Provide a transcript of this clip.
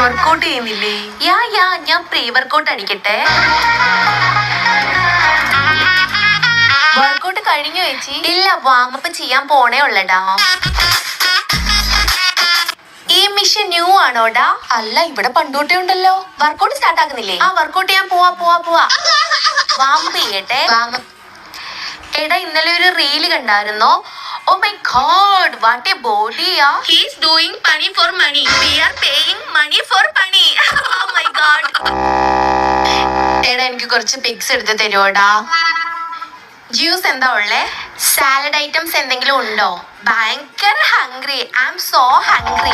Workout ചെയ്യുന്നില്ലേ? ഞാൻ pre workout അടിക്കട്ടെ. Workout കഴിഞ്ഞു ചേച്ചി? ഇല്ല, വാമപ്പ് ചെയ്യാൻ പോണേ ഉള്ളടാ. ഈ മിഷൻ ന്യൂ ആണോടാ? അല്ല, ഇവിടെ പണ്ടോട്ടേ ഉണ്ടല്ലോ. Workout start ആക്കുന്നില്ലേ? വർക്കൗട്ട് ചെയ്യാൻ പോവാ. വാമപ്പ് ചെയ്യട്ടെ. എടാ, ഇന്നലെ ഒരു റീല് കണ്ടായിരുന്നോ? Oh my God, what a ബോഡിയാ. He is doing money for money. We are paying money for money. Oh my god. എടാ, എനിക്ക് കുറച്ച് പിക്സ് എടുത്ത് തരുവോടാ? ജ്യൂസ് എന്താ ഉള്ളേ? സാലഡ് ഐറ്റംസ് എന്തെങ്കിലും ഉണ്ടോ? ഭയങ്കര hungry. I am so hungry.